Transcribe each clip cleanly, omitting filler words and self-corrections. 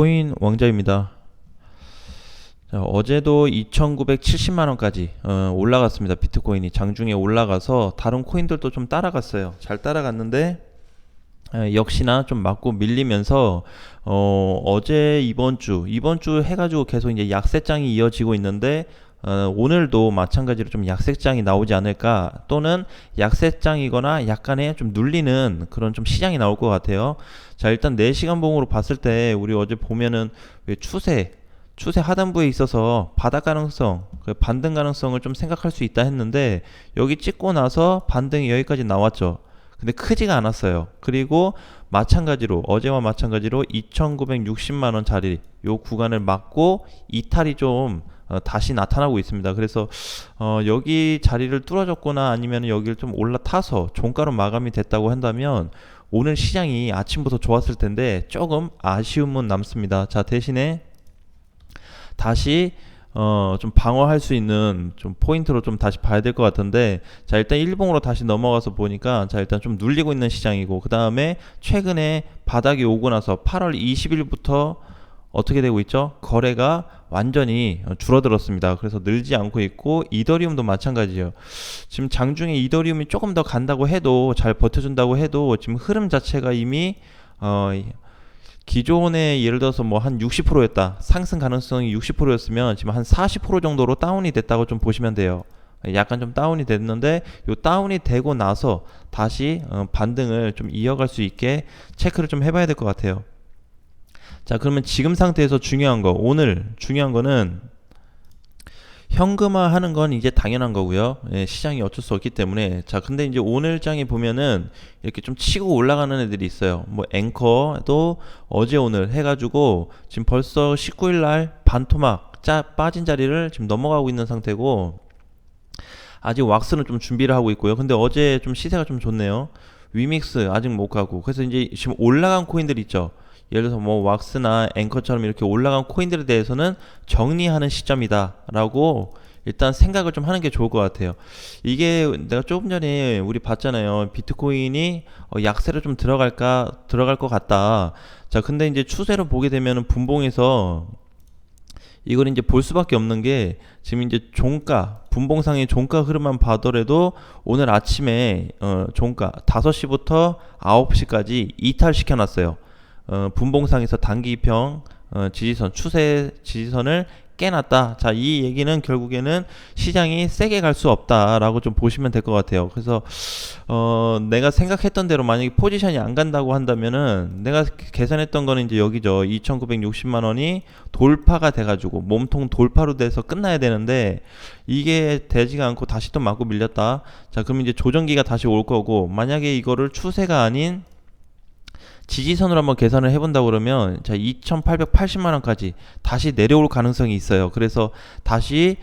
코인 왕자입니다. 자, 어제도 2,970만원까지 올라갔습니다. 비트코인이 장중에 올라가서 다른 코인들도 좀 따라갔어요. 잘 따라갔는데 역시나 좀 맞고 밀리면서 어제 이번 주 해가지고 계속 이제 약세장이 이어지고 있는데 오늘도 마찬가지로 좀 약세장이 나오지 않을까, 또는 약세장이거나 약간의 좀 눌리는 그런 좀 시장이 나올 것 같아요. 자, 일단 4시간 봉으로 봤을 때 우리 어제 보면은 왜 추세 하단부에 있어서 바닥 가능성, 반등 가능성을 좀 생각할 수 있다 했는데, 여기 찍고 나서 반등이 여기까지 나왔죠. 근데 크지가 않았어요. 그리고 마찬가지로 어제와 마찬가지로 2,960만원 자리 요 구간을 막고 이탈이 좀 다시 나타나고 있습니다. 그래서 여기 자리를 뚫어졌거나 아니면 여기를 좀 올라타서 종가로 마감이 됐다고 한다면 오늘 시장이 아침부터 좋았을 텐데 조금 아쉬움은 남습니다. 자, 대신에 다시 좀 방어할 수 있는 좀 포인트로 좀 다시 봐야 될 것 같은데, 자, 일단 일봉으로 다시 넘어가서 보니까, 자, 일단 좀 눌리고 있는 시장이고, 그 다음에 최근에 바닥이 오고 나서 8월 20일부터 어떻게 되고 있죠? 거래가 완전히 줄어들었습니다. 그래서 늘지 않고 있고, 이더리움도 마찬가지예요. 지금 장중에 이더리움이 조금 더 간다고 해도, 잘 버텨준다고 해도 지금 흐름 자체가 이미 기존에 예를 들어서 뭐 한 60%였다. 상승 가능성이 60%였으면 지금 한 40% 정도로 다운이 됐다고 좀 보시면 돼요. 약간 좀 다운이 됐는데, 요 다운이 되고 나서 다시 반등을 좀 이어갈 수 있게 체크를 좀 해봐야 될 것 같아요. 자, 그러면 지금 상태에서 오늘 중요한 거는 현금화 하는 건 이제 당연한 거고요. 예, 시장이 어쩔 수 없기 때문에. 자, 근데 이제 오늘 장에 보면은 이렇게 좀 치고 올라가는 애들이 있어요. 뭐 앵커도 어제 오늘 해가지고 지금 벌써 19일날 반토막 빠진 자리를 지금 넘어가고 있는 상태고, 아직 왁스는 좀 준비를 하고 있고요. 근데 어제 좀 시세가 좀 좋네요. 위믹스 아직 못 가고. 그래서 이제 지금 올라간 코인들 있죠. 예를 들어서 뭐 왁스나 앵커처럼 이렇게 올라간 코인들에 대해서는 정리하는 시점이다 라고 일단 생각을 좀 하는 게 좋을 것 같아요. 이게 내가 조금 전에 우리 봤잖아요. 비트코인이 약세로 좀 들어갈 것 같다. 자, 근데 이제 추세로 보게 되면은 분봉에서 이걸 이제 볼 수밖에 없는 게, 지금 이제 분봉상의 종가 흐름만 봐더라도 오늘 아침에 종가 5시부터 9시까지 이탈시켜 놨어요. 분봉상에서 단기평 추세 지지선을 깨놨다. 자, 이 얘기는 결국에는 시장이 세게 갈 수 없다라고 좀 보시면 될 것 같아요. 그래서 내가 생각했던 대로 만약에 포지션이 안 간다고 한다면은, 내가 계산했던 거는 이제 여기죠. 2,960만 원이 돌파가 돼가지고 몸통 돌파로 돼서 끝나야 되는데, 이게 되지가 않고 다시 또 맞고 밀렸다. 자, 그럼 이제 조정기가 다시 올 거고, 만약에 이거를 추세가 아닌 지지선으로 한번 계산을 해본다 그러면, 자, 2,880만원까지 다시 내려올 가능성이 있어요. 그래서 다시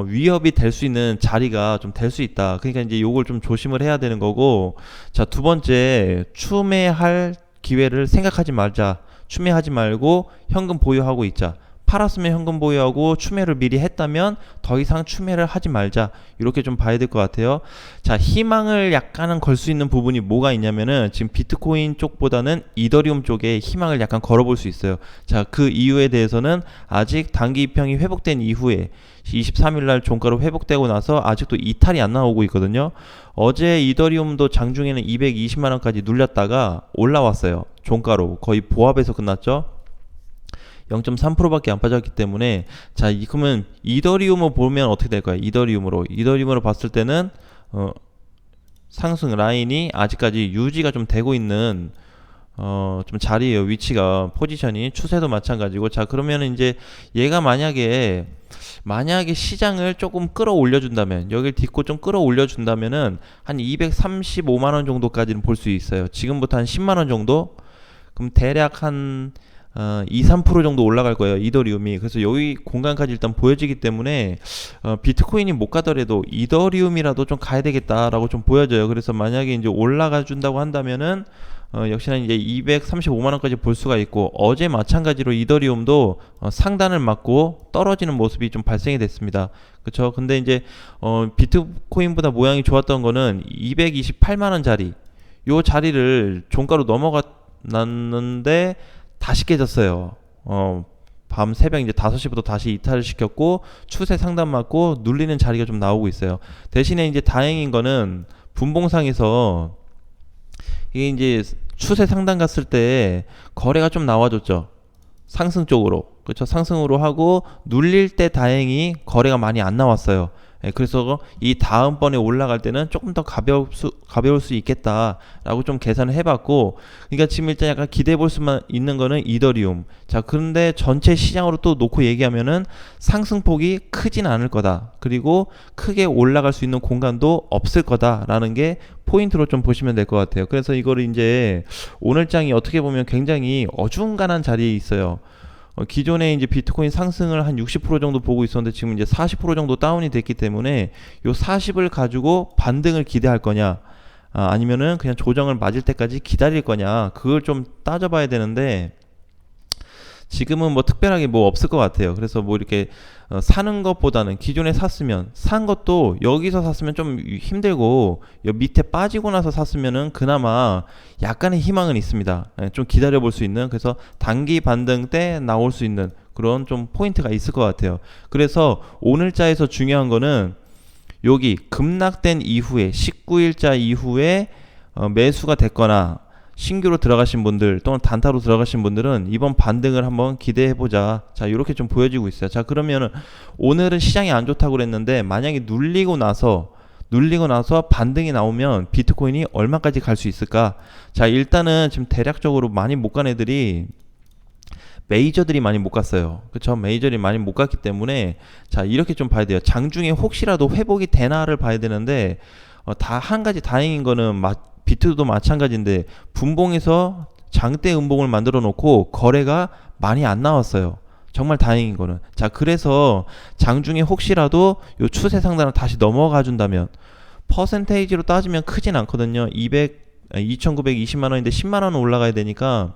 위협이 될 수 있는 자리가 좀 될 수 있다. 그러니까 이제 요걸 좀 조심을 해야 되는 거고, 자, 두 번째, 추매할 기회를 생각하지 말자. 추매하지 말고 현금 보유하고 있자. 팔았으면 현금 보유하고 추매를 미리 했다면 더 이상 추매를 하지 말자. 이렇게 좀 봐야 될 것 같아요. 자, 희망을 약간은 걸 수 있는 부분이 뭐가 있냐면은, 지금 비트코인 쪽보다는 이더리움 쪽에 희망을 약간 걸어볼 수 있어요. 자, 그 이유에 대해서는 아직 단기 입형이 회복된 이후에 23일날 종가로 회복되고 나서 아직도 이탈이 안 나오고 있거든요. 어제 이더리움도 장중에는 220만원까지 눌렸다가 올라왔어요. 종가로 거의 보합에서 끝났죠. 0.3%밖에 안 빠졌기 때문에. 자, 그러면 이더리움을 보면 어떻게 될까요? 이더리움으로 봤을 때는 상승 라인이 아직까지 유지가 좀 되고 있는 좀 자리예요. 위치가, 포지션이, 추세도 마찬가지고. 자, 그러면 이제 얘가 만약에 시장을 조금 끌어올려 준다면, 여기를 딛고 좀 끌어올려 준다면은 한 235만원 정도까지는 볼 수 있어요. 지금부터 한 10만원 정도? 그럼 대략 한 2-3% 정도 올라갈 거예요, 이더리움이. 그래서 여기 공간까지 일단 보여지기 때문에 비트코인이 못 가더라도 이더리움이라도 좀 가야 되겠다라고 좀 보여져요. 그래서 만약에 이제 올라가 준다고 한다면은 역시나 이제 235만원까지 볼 수가 있고, 어제 마찬가지로 이더리움도 상단을 맞고 떨어지는 모습이 좀 발생이 됐습니다. 그쵸? 근데 이제 비트코인보다 모양이 좋았던 거는 228만원 자리, 요 자리를 종가로 넘어갔는데 다시 깨졌어요. 밤 새벽 이제 5시부터 다시 이탈을 시켰고 추세 상단 맞고 눌리는 자리가 좀 나오고 있어요. 대신에 이제 다행인 거는 분봉상에서 이게 이제 추세 상단 갔을 때 거래가 좀 나와줬죠. 상승 쪽으로. 그렇죠. 상승으로 하고 눌릴 때 다행히 거래가 많이 안 나왔어요. 예, 그래서 이 다음번에 올라갈 때는 조금 더 가벼울 수 있겠다라고 좀 계산을 해봤고, 그러니까 지금 일단 약간 기대해 볼 수만 있는 거는 이더리움. 자, 그런데 전체 시장으로 또 놓고 얘기하면은 상승폭이 크진 않을 거다. 그리고 크게 올라갈 수 있는 공간도 없을 거다라는 게 포인트로 좀 보시면 될 것 같아요. 그래서 이거를 이제 오늘 장이 어떻게 보면 굉장히 어중간한 자리에 있어요. 기존에 이제 비트코인 상승을 한 60% 정도 보고 있었는데 지금 이제 40% 정도 다운이 됐기 때문에 요 40을 가지고 반등을 기대할 거냐, 아니면은 그냥 조정을 맞을 때까지 기다릴 거냐, 그걸 좀 따져봐야 되는데 지금은 뭐 특별하게 뭐 없을 것 같아요. 그래서 뭐 이렇게 사는 것보다는 기존에 샀으면 산 것도 여기서 샀으면 좀 힘들고 여 밑에 빠지고 나서 샀으면은 그나마 약간의 희망은 있습니다. 좀 기다려 볼 수 있는, 그래서 단기 반등 때 나올 수 있는 그런 좀 포인트가 있을 것 같아요. 그래서 오늘자에서 중요한 거는 여기 급락된 이후에 19일자 이후에 매수가 됐거나 신규로 들어가신 분들 또는 단타로 들어가신 분들은 이번 반등을 한번 기대해보자. 자, 이렇게 좀 보여지고 있어요. 자, 그러면은 오늘은 시장이 안 좋다고 그랬는데 만약에 눌리고 나서 반등이 나오면 비트코인이 얼마까지 갈 수 있을까? 자, 일단은 지금 대략적으로 많이 못 간 애들이 메이저들이 많이 못 갔어요. 그쵸? 메이저들이 많이 못 갔기 때문에 자, 이렇게 좀 봐야 돼요. 장중에 혹시라도 회복이 되나를 봐야 되는데 다 한 가지 다행인 거는 비트도 마찬가지인데 분봉에서 장대 음봉을 만들어 놓고 거래가 많이 안 나왔어요. 정말 다행인 거는. 자, 그래서 장중에 혹시라도 요 추세 상단을 다시 넘어가 준다면 퍼센테이지로 따지면 크진 않거든요. 2,920만 원인데 10만 원 올라가야 되니까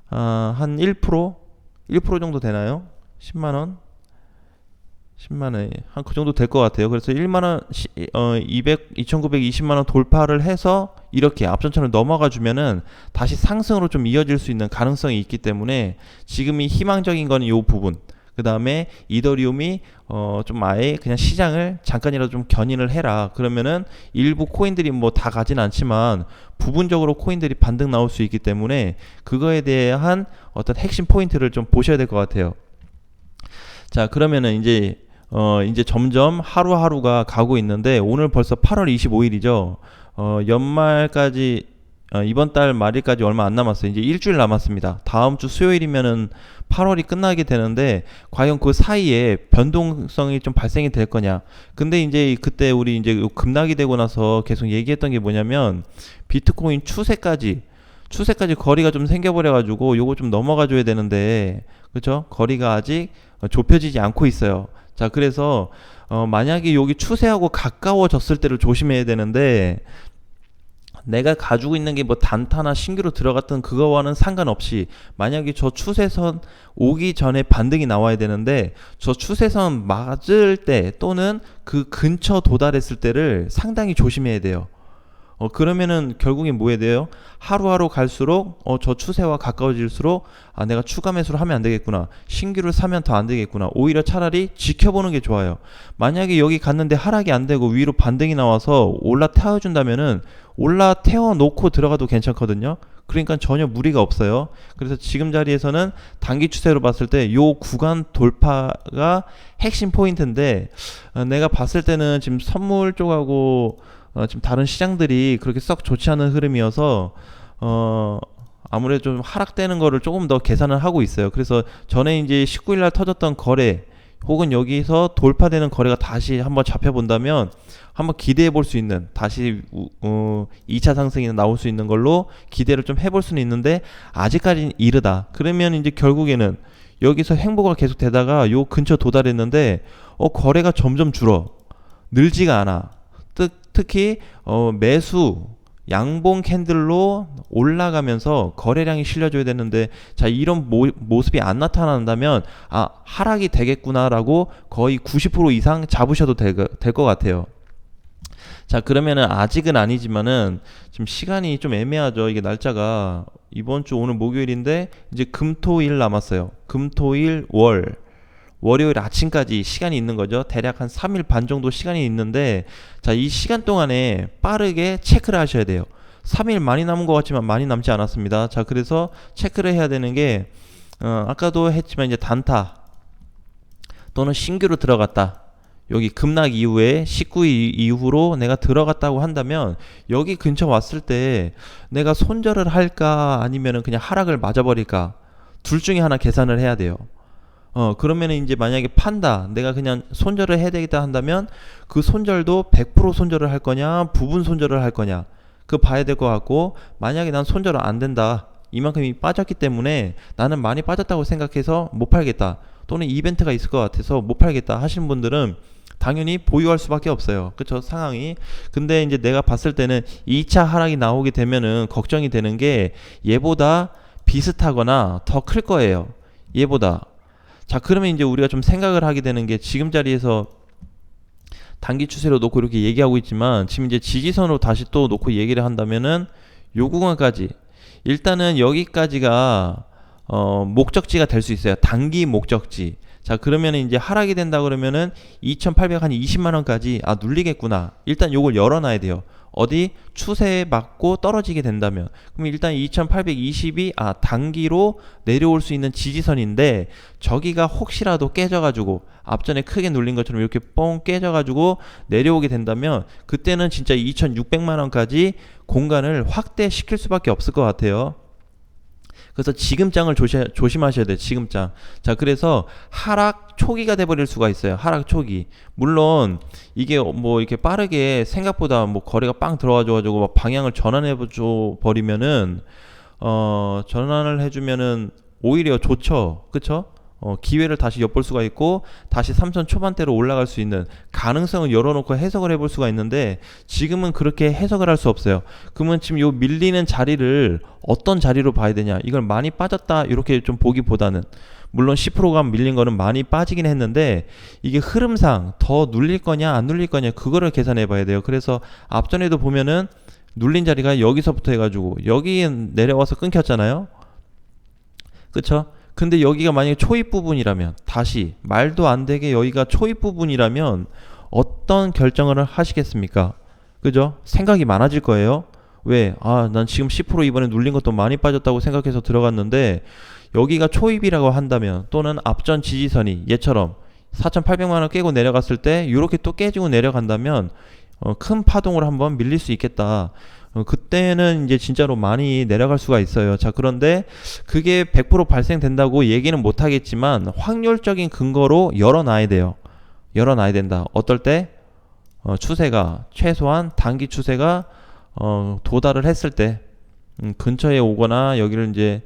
한 1%? 1% 정도 되나요? 10만 원? 10만 원, 한 그 정도 될 것 같아요. 그래서 1만 원, 2,920만 원 돌파를 해서 이렇게 앞전처럼 넘어가 주면은 다시 상승으로 좀 이어질 수 있는 가능성이 있기 때문에 지금이 희망적인 건 이 부분. 그 다음에 이더리움이 좀 아예 그냥 시장을 잠깐이라도 좀 견인을 해라. 그러면은 일부 코인들이 뭐 다 가진 않지만 부분적으로 코인들이 반등 나올 수 있기 때문에 그거에 대한 어떤 핵심 포인트를 좀 보셔야 될 것 같아요. 자, 그러면은 이제 점점 하루하루가 가고 있는데 오늘 벌써 8월 25일이죠. 연말까지 이번 달 말일까지 얼마 안 남았어요. 이제 일주일 남았습니다. 다음 주 수요일이면은 8월이 끝나게 되는데 과연 그 사이에 변동성이 좀 발생이 될 거냐. 근데 이제 그때 우리 이제 급락이 되고 나서 계속 얘기했던 게 뭐냐면 비트코인 추세까지 거리가 좀 생겨버려 가지고 요거 좀 넘어가 줘야 되는데, 그렇죠? 거리가 아직 좁혀지지 않고 있어요. 자, 그래서 만약에 여기 추세하고 가까워졌을 때를 조심해야 되는데 내가 가지고 있는 게 뭐 단타나 신규로 들어갔던 그거와는 상관없이 만약에 저 추세선 오기 전에 반등이 나와야 되는데 저 추세선 맞을 때 또는 그 근처 도달했을 때를 상당히 조심해야 돼요. 그러면은 결국엔 뭐 해야 돼요? 하루하루 갈수록 저 추세와 가까워질수록 내가 추가 매수를 하면 안 되겠구나, 신규를 사면 더 안 되겠구나, 오히려 차라리 지켜보는 게 좋아요. 만약에 여기 갔는데 하락이 안 되고 위로 반등이 나와서 올라태워 준다면은 올라태워 놓고 들어가도 괜찮거든요. 그러니까 전혀 무리가 없어요. 그래서 지금 자리에서는 단기 추세로 봤을 때 요 구간 돌파가 핵심 포인트인데 내가 봤을 때는 지금 선물 쪽하고 지금 다른 시장들이 그렇게 썩 좋지 않은 흐름이어서 아무래도 좀 하락되는 거를 조금 더 계산을 하고 있어요. 그래서 전에 이제 19일날 터졌던 거래 혹은 여기서 돌파되는 거래가 다시 한번 잡혀본다면 한번 기대해 볼 수 있는, 다시 2차 상승이 나올 수 있는 걸로 기대를 좀 해볼 수는 있는데 아직까지는 이르다. 그러면 이제 결국에는 여기서 행보가 계속 되다가 요 근처 도달했는데 거래가 점점 줄어, 늘지가 않아. 특히 매수 양봉 캔들로 올라가면서 거래량이 실려줘야 되는데 자, 이런 모습이 안 나타난다면 하락이 되겠구나라고 거의 90% 이상 잡으셔도 될 것 같아요. 자, 그러면은 아직은 아니지만은 지금 시간이 좀 애매하죠. 이게 날짜가 이번 주 오늘 목요일인데 이제 금토일 남았어요. 금토일 월. 월요일 아침까지 시간이 있는 거죠. 대략 한 3일 반 정도 시간이 있는데, 자, 이 시간 동안에 빠르게 체크를 하셔야 돼요. 3일 많이 남은 것 같지만 많이 남지 않았습니다. 자, 그래서 체크를 해야 되는 게, 아까도 했지만 이제 단타 또는 신규로 들어갔다. 여기 급락 이후에 19일 이후로 내가 들어갔다고 한다면 여기 근처 왔을 때 내가 손절을 할까 아니면은 그냥 하락을 맞아버릴까, 둘 중에 하나 계산을 해야 돼요. 그러면은 이제 만약에 판다, 내가 그냥 손절을 해야 되겠다 한다면 그 손절도 100% 손절을 할 거냐, 부분 손절을 할 거냐, 그 봐야 될 것 같고, 만약에 난 손절을 안 된다, 이만큼이 빠졌기 때문에 나는 많이 빠졌다고 생각해서 못 팔겠다, 또는 이벤트가 있을 것 같아서 못 팔겠다 하시는 분들은 당연히 보유할 수밖에 없어요. 그쵸? 상황이. 근데 이제 내가 봤을 때는 2차 하락이 나오게 되면은 걱정이 되는 게 얘보다 비슷하거나 더 클 거예요. 얘보다. 자, 그러면 이제 우리가 좀 생각을 하게 되는 게, 지금 자리에서 단기 추세로 놓고 이렇게 얘기하고 있지만 지금 이제 지지선으로 다시 또 놓고 얘기를 한다면은 요 구간까지, 일단은 여기까지가 목적지가 될 수 있어요. 단기 목적지. 자, 그러면 이제 하락이 된다 그러면은 2,800 한 20만 원까지 눌리겠구나. 일단 요걸 열어놔야 돼요. 어디 추세에 맞고 떨어지게 된다면, 그럼 일단 2,820이 단기로 내려올 수 있는 지지선인데, 저기가 혹시라도 깨져가지고 앞전에 크게 눌린 것처럼 이렇게 뻥 깨져가지고 내려오게 된다면 그때는 진짜 2,600만 원까지 공간을 확대시킬 수밖에 없을 것 같아요. 그래서 지금장을 조심하셔야 돼요. 지금장. 자, 그래서 하락 초기가 돼버릴 수가 있어요. 하락 초기. 물론 이게 뭐 이렇게 빠르게 생각보다 뭐 거래가 빵 들어와줘가지고 막 방향을 전환해줘 버리면은 전환을 해주면은 오히려 좋죠. 그쵸? 기회를 다시 엿볼 수가 있고 다시 삼선 초반대로 올라갈 수 있는 가능성을 열어놓고 해석을 해볼 수가 있는데, 지금은 그렇게 해석을 할 수 없어요. 그러면 지금 요 밀리는 자리를 어떤 자리로 봐야 되냐, 이걸 많이 빠졌다 이렇게 좀 보기보다는, 물론 10%가 밀린 거는 많이 빠지긴 했는데 이게 흐름상 더 눌릴 거냐 안 눌릴 거냐, 그거를 계산해 봐야 돼요. 그래서 앞전에도 보면은 눌린 자리가 여기서부터 해가지고 여기 내려와서 끊겼잖아요. 그쵸? 근데 여기가 만약에 초입 부분이라면, 다시 말도 안 되게 여기가 초입 부분이라면 어떤 결정을 하시겠습니까? 그죠? 생각이 많아질 거예요. 왜? 난 지금 10% 이번에 눌린 것도 많이 빠졌다고 생각해서 들어갔는데 여기가 초입이라고 한다면, 또는 앞전 지지선이 얘처럼 4,800만 원 깨고 내려갔을 때 이렇게 또 깨지고 내려간다면 큰 파동을 한번 밀릴 수 있겠다. 그때는 이제 진짜로 많이 내려갈 수가 있어요. 자, 그런데 그게 100% 발생된다고 얘기는 못 하겠지만 확률적인 근거로 열어놔야 돼요. 열어놔야 된다. 어떨 때? 추세가 최소한 단기 추세가 도달을 했을 때, 근처에 오거나 여기를 이제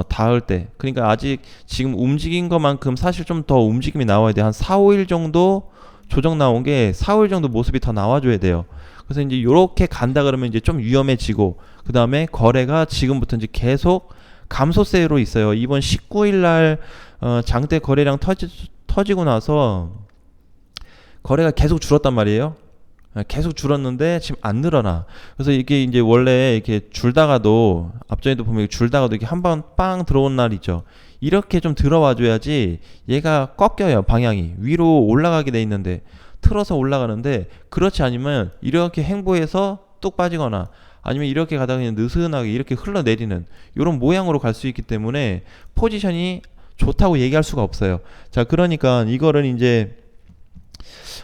닿을 때, 그러니까 아직 지금 움직인 것만큼 사실 좀 더 움직임이 나와야 돼. 한 4, 5일 정도 조정 나온 게 4, 5일 정도 모습이 더 나와줘야 돼요. 그래서 이제 요렇게 간다 그러면 이제 좀 위험해지고, 그 다음에 거래가 지금부터 이제 계속 감소세로 있어요. 이번 19일 날 장대 거래량 터지고 나서 거래가 계속 줄었단 말이에요. 계속 줄었는데 지금 안 늘어나. 그래서 이게 이제 원래 이렇게 줄다가도, 앞전에도 보면 줄다가도 이렇게 한 번 빵 들어온 날 있죠. 이렇게 좀 들어와 줘야지 얘가 꺾여요. 방향이 위로 올라가게 돼 있는데, 틀어서 올라가는데, 그렇지 않으면 이렇게 행보해서 뚝 빠지거나 아니면 이렇게 가다가 그냥 느슨하게 이렇게 흘러내리는 이런 모양으로 갈 수 있기 때문에 포지션이 좋다고 얘기할 수가 없어요. 자, 그러니까 이거를 이제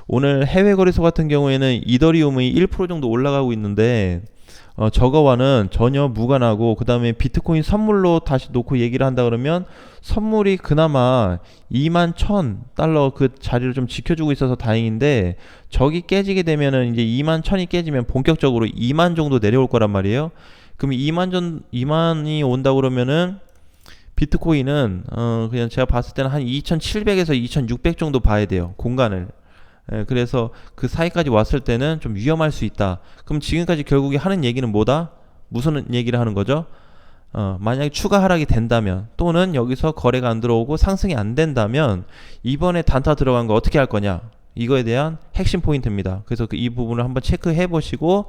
오늘 해외 거래소 같은 경우에는 이더리움이 1% 정도 올라가고 있는데 저거와는 전혀 무관하고, 그 다음에 비트코인 선물로 다시 놓고 얘기를 한다 그러면 선물이 그나마 21,000달러 그 자리를 좀 지켜주고 있어서 다행인데, 저기 깨지게 되면은 이제 21,000이 깨지면 본격적으로 2만 정도 내려올 거란 말이에요. 그럼 2만이 온다 그러면은 비트코인은 그냥 제가 봤을 때는 한 2,700에서 2,600 정도 봐야 돼요, 공간을. 그래서 그 사이까지 왔을 때는 좀 위험할 수 있다. 그럼 지금까지 결국에 하는 얘기는 뭐다? 무슨 얘기를 하는 거죠? 만약에 추가 하락이 된다면, 또는 여기서 거래가 안 들어오고 상승이 안 된다면 이번에 단타 들어간 거 어떻게 할 거냐? 이거에 대한 핵심 포인트입니다. 그래서 이 부분을 한번 체크해 보시고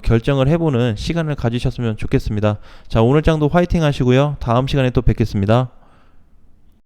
결정을 해보는 시간을 가지셨으면 좋겠습니다. 자, 오늘 장도 화이팅 하시고요. 다음 시간에 또 뵙겠습니다.